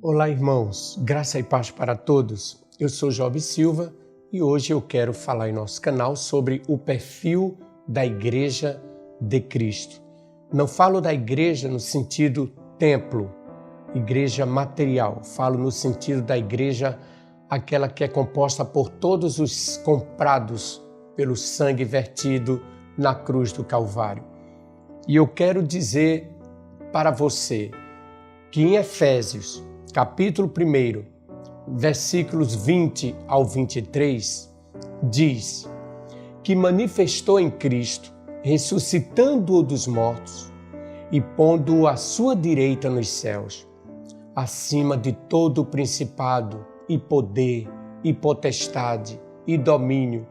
Olá, irmãos, graça e paz para todos. Eu sou Job Silva e hoje eu quero falar em nosso canal sobre o perfil da Igreja de Cristo. Não falo da igreja no sentido templo, igreja material, falo no sentido da igreja aquela que é composta por todos os comprados pelo sangue vertido na cruz do Calvário. E eu quero dizer para você que em Efésios, capítulo 1, versículos 20 ao 23, diz que manifestou em Cristo, ressuscitando-o dos mortos e pondo-o à sua direita nos céus, acima de todo o principado e poder e potestade e domínio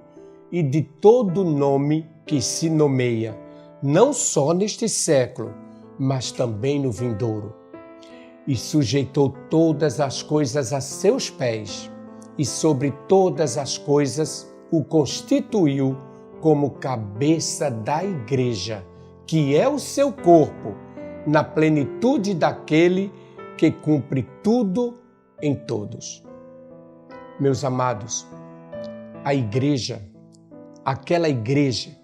e de todo nome que se nomeia, não só neste século, mas também no vindouro. E sujeitou todas as coisas a seus pés, e sobre todas as coisas o constituiu como cabeça da igreja, que é o seu corpo, na plenitude daquele que cumpre tudo em todos. Meus amados, a igreja, aquela igreja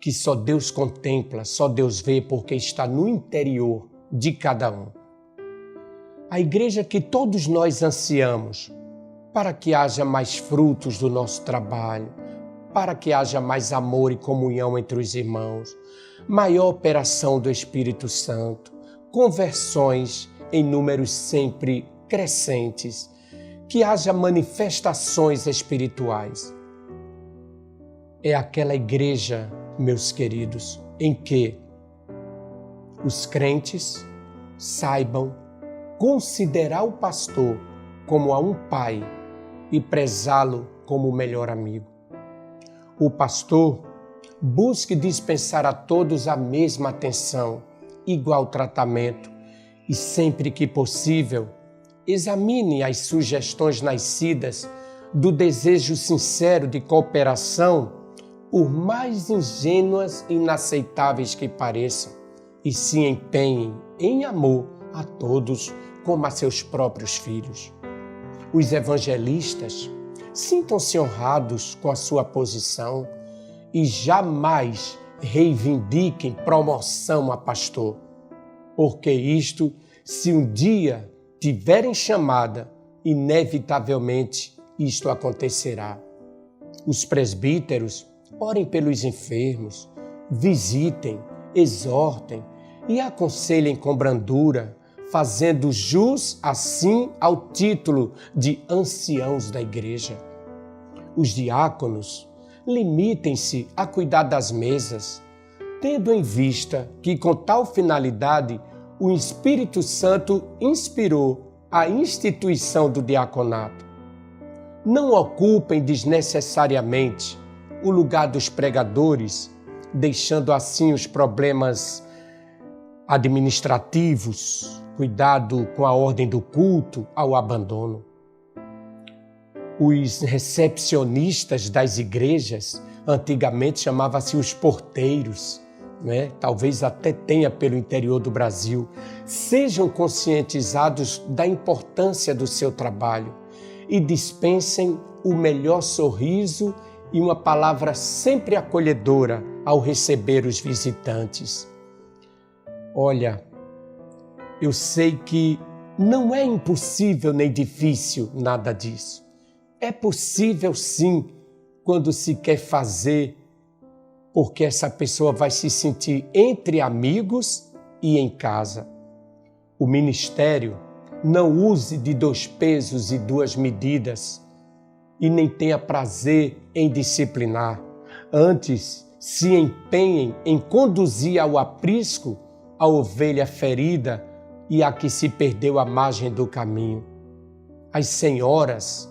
que só Deus contempla, só Deus vê, porque está no interior de cada um. A igreja que todos nós ansiamos para que haja mais frutos do nosso trabalho, para que haja mais amor e comunhão entre os irmãos, maior operação do Espírito Santo, conversões em números sempre crescentes, que haja manifestações espirituais. É aquela igreja, meus queridos, em que os crentes saibam considerar o pastor como a um pai e prezá-lo como o melhor amigo. O pastor busque dispensar a todos a mesma atenção, igual tratamento e, sempre que possível, examine as sugestões nascidas do desejo sincero de cooperação, por mais ingênuas e inaceitáveis que pareçam, e se empenhem em amor a todos como a seus próprios filhos. Os evangelistas sintam-se honrados com a sua posição e jamais reivindiquem promoção a pastor, porque isto, se um dia tiverem chamada, inevitavelmente isto acontecerá. Os presbíteros orem pelos enfermos, visitem, exortem e aconselhem com brandura, fazendo jus assim ao título de anciãos da igreja. Os diáconos limitem-se a cuidar das mesas, tendo em vista que com tal finalidade o Espírito Santo inspirou a instituição do diaconato. Não ocupem desnecessariamente o lugar dos pregadores, deixando assim os problemas administrativos, cuidado com a ordem do culto ao abandono. Os recepcionistas das igrejas, antigamente chamava-se os porteiros, talvez até tenha pelo interior do Brasil, sejam conscientizados da importância do seu trabalho e dispensem o melhor sorriso e uma palavra sempre acolhedora ao receber os visitantes. Olha, eu sei que não é impossível nem difícil nada disso. É possível sim, quando se quer fazer, porque essa pessoa vai se sentir entre amigos e em casa. O ministério não use de 2 pesos e 2 medidas e nem tenha prazer em disciplinar. Antes, se empenhem em conduzir ao aprisco a ovelha ferida e a que se perdeu à margem do caminho. As senhoras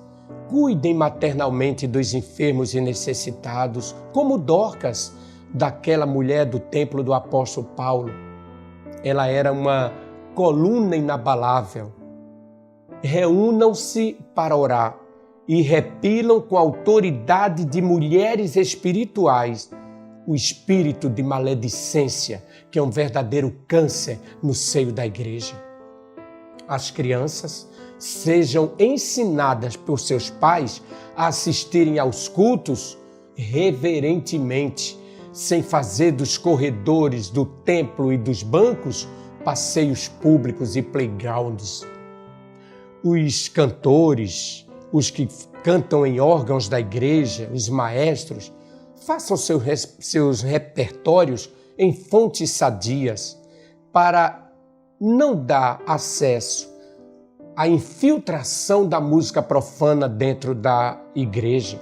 cuidem maternalmente dos enfermos e necessitados, como Dorcas, daquela mulher do templo do apóstolo Paulo. Ela era uma coluna inabalável. Reúnam-se para orar e repilam com a autoridade de mulheres espirituais o espírito de maledicência, que é um verdadeiro câncer no seio da igreja. As crianças sejam ensinadas por seus pais a assistirem aos cultos reverentemente, sem fazer dos corredores do templo e dos bancos passeios públicos e playgrounds. Os cantores, os que cantam em órgãos da igreja, os maestros, façam seus repertórios em fontes sadias para não dar acesso à infiltração da música profana dentro da igreja.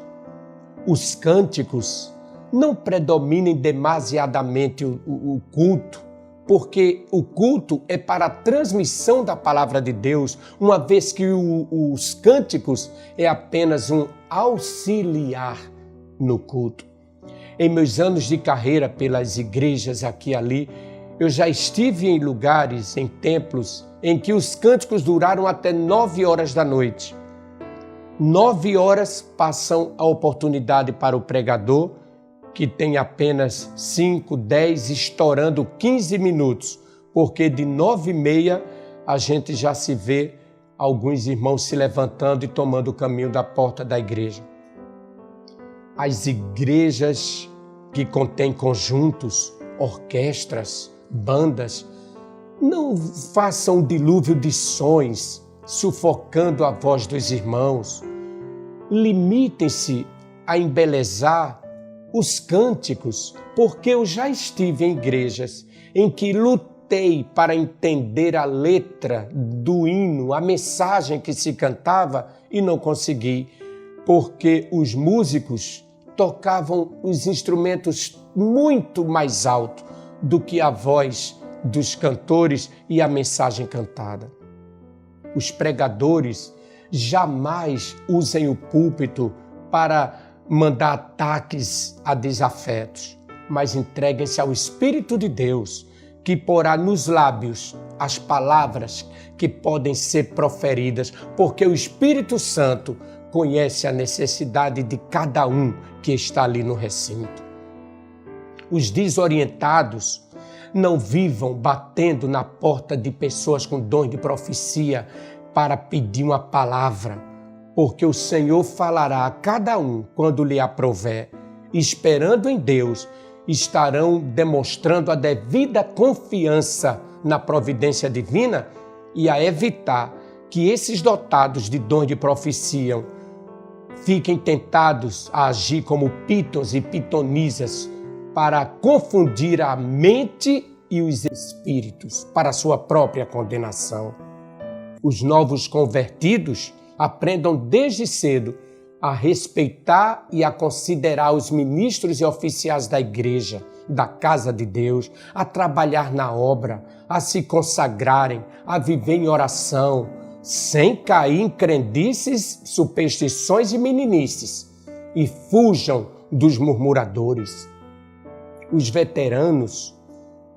Os cânticos não predominem demasiadamente o culto, porque o culto é para a transmissão da palavra de Deus, uma vez que os cânticos é apenas um auxiliar no culto. Em meus anos de carreira pelas igrejas aqui e ali, eu já estive em lugares, em templos, em que os cânticos duraram até 9 horas da noite. 9 horas passam a oportunidade para o pregador, que tem apenas 5, 10, estourando 15 minutos, porque de 9h30 a gente já se vê alguns irmãos se levantando e tomando o caminho da porta da igreja. As igrejas que contêm conjuntos, orquestras, bandas, não façam um dilúvio de sons, sufocando a voz dos irmãos. Limitem-se a embelezar os cânticos, porque eu já estive em igrejas em que lutei para entender a letra do hino, a mensagem que se cantava e não consegui, porque os músicos tocavam os instrumentos muito mais alto do que a voz dos cantores e a mensagem cantada. Os pregadores jamais usem o púlpito para mandar ataques a desafetos, mas entreguem-se ao Espírito de Deus, que porá nos lábios as palavras que podem ser proferidas, porque o Espírito Santo conhece a necessidade de cada um que está ali no recinto. Os desorientados não vivam batendo na porta de pessoas com dom de profecia para pedir uma palavra, porque o Senhor falará a cada um quando lhe aprouver. Esperando em Deus, estarão demonstrando a devida confiança na providência divina e a evitar que esses dotados de dom de profecia fiquem tentados a agir como pitons e pitonisas para confundir a mente e os espíritos para a sua própria condenação. Os novos convertidos aprendam desde cedo a respeitar e a considerar os ministros e oficiais da igreja, da casa de Deus, a trabalhar na obra, a se consagrarem, a viver em oração, sem cair em crendices, superstições e meninices, e fujam dos murmuradores. Os veteranos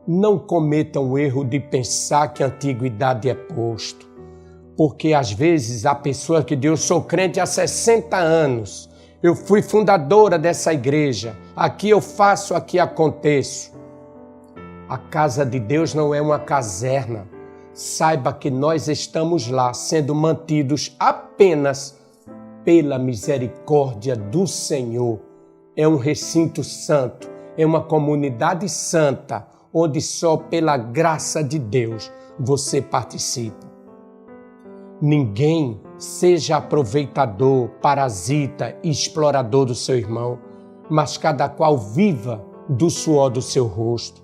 não cometam o erro de pensar que a antiguidade é posto, porque às vezes a pessoa que diz: eu sou crente há 60 anos, eu fui fundadora dessa igreja, aqui eu faço, aqui aconteço. A casa de Deus não é uma caserna. Saiba que nós estamos lá sendo mantidos apenas pela misericórdia do Senhor. É um recinto santo, é uma comunidade santa, onde só pela graça de Deus você participa. Ninguém seja aproveitador, parasita e explorador do seu irmão, mas cada qual viva do suor do seu rosto.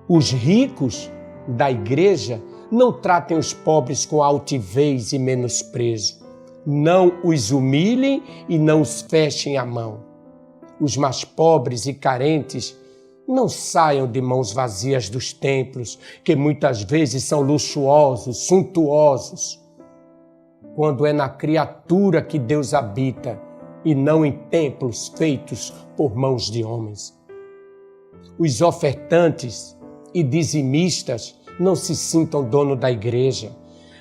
Os ricos da igreja não tratem os pobres com altivez e menosprezo. Não os humilhem e não os fechem a mão. Os mais pobres e carentes não saiam de mãos vazias dos templos, que muitas vezes são luxuosos, suntuosos, quando é na criatura que Deus habita e não em templos feitos por mãos de homens. Os ofertantes e dizimistas não se sintam dono da igreja,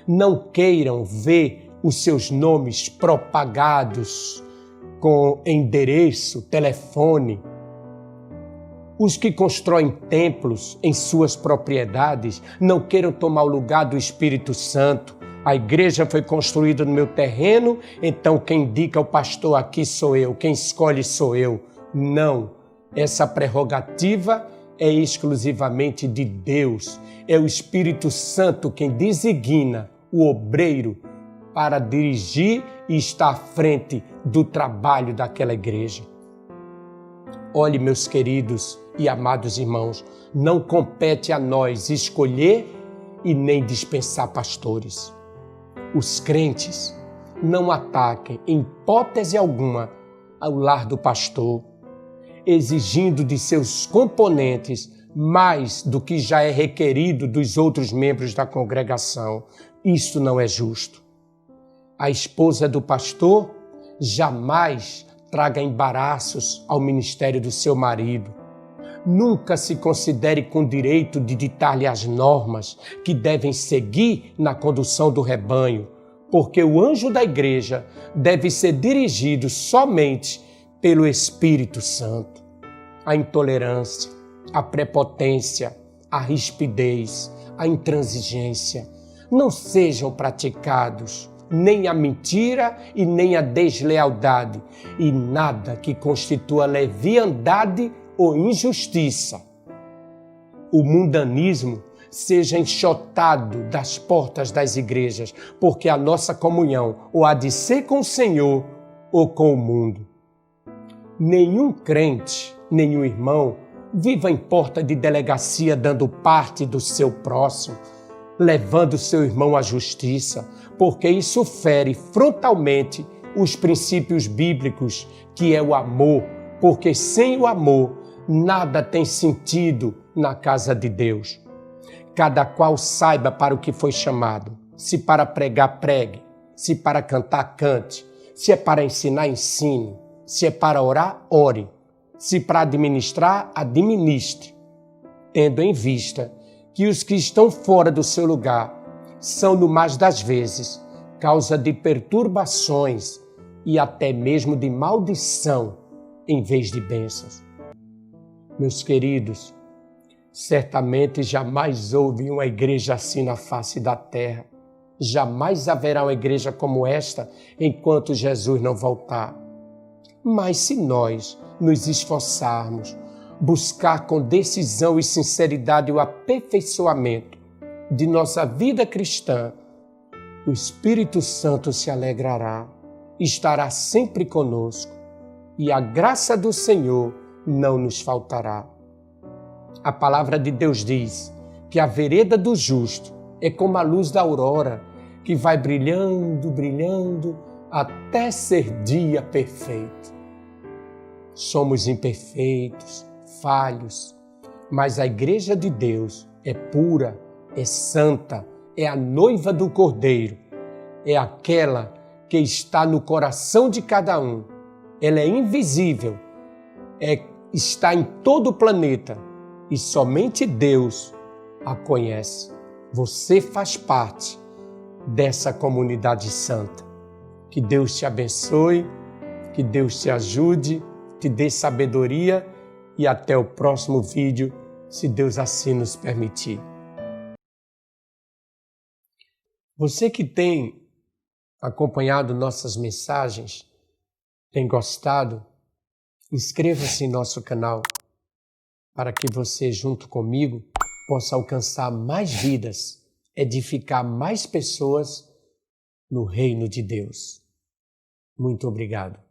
não queiram ver os seus nomes propagados com endereço, telefone. Os que constroem templos em suas propriedades não queiram tomar o lugar do Espírito Santo, A igreja foi construída no meu terreno, então quem indica o pastor aqui sou eu, quem escolhe sou eu. Não, essa prerrogativa é exclusivamente de Deus. É o Espírito Santo quem designa o obreiro para dirigir e estar à frente do trabalho daquela igreja. Olhe, meus queridos e amados irmãos, não compete a nós escolher e nem dispensar pastores. Os crentes não ataquem, em hipótese alguma, ao lar do pastor, exigindo de seus componentes mais do que já é requerido dos outros membros da congregação. Isso não é justo. A esposa do pastor jamais traga embaraços ao ministério do seu marido. Nunca se considere com direito de ditar-lhe as normas que devem seguir na condução do rebanho, porque o anjo da igreja deve ser dirigido somente pelo Espírito Santo. A intolerância, a prepotência, a rispidez, a intransigência não sejam praticados, nem a mentira e nem a deslealdade, e nada que constitua leviandade ou injustiça. O mundanismo seja enxotado das portas das igrejas, porque a nossa comunhão ou há de ser com o Senhor ou com o mundo. Nenhum crente, nenhum irmão, viva em porta de delegacia dando parte do seu próximo, levando seu irmão à justiça, porque isso fere frontalmente os princípios bíblicos, que é o amor, porque sem o amor nada tem sentido na casa de Deus. Cada qual saiba para o que foi chamado. Se para pregar, pregue. Se para cantar, cante. Se é para ensinar, ensine. Se é para orar, ore. Se para administrar, administre. Tendo em vista que os que estão fora do seu lugar são, no mais das vezes, causa de perturbações e até mesmo de maldição em vez de bênçãos. Meus queridos, certamente jamais houve uma igreja assim na face da terra. Jamais haverá uma igreja como esta enquanto Jesus não voltar. Mas se nós nos esforçarmos, buscar com decisão e sinceridade o aperfeiçoamento de nossa vida cristã, o Espírito Santo se alegrará, estará sempre conosco e a graça do Senhor não nos faltará. A palavra de Deus diz que a vereda do justo é como a luz da aurora, que vai brilhando, brilhando, até ser dia perfeito. Somos imperfeitos, falhos, mas a igreja de Deus é pura, é santa, é a noiva do Cordeiro, é aquela que está no coração de cada um. Ela é invisível, está em todo o planeta e somente Deus a conhece. Você faz parte dessa comunidade santa. Que Deus te abençoe, que Deus te ajude, te dê sabedoria e até o próximo vídeo, se Deus assim nos permitir. Você que tem acompanhado nossas mensagens, tem gostado, inscreva-se em nosso canal para que você, junto comigo, possa alcançar mais vidas, edificar mais pessoas no reino de Deus. Muito obrigado.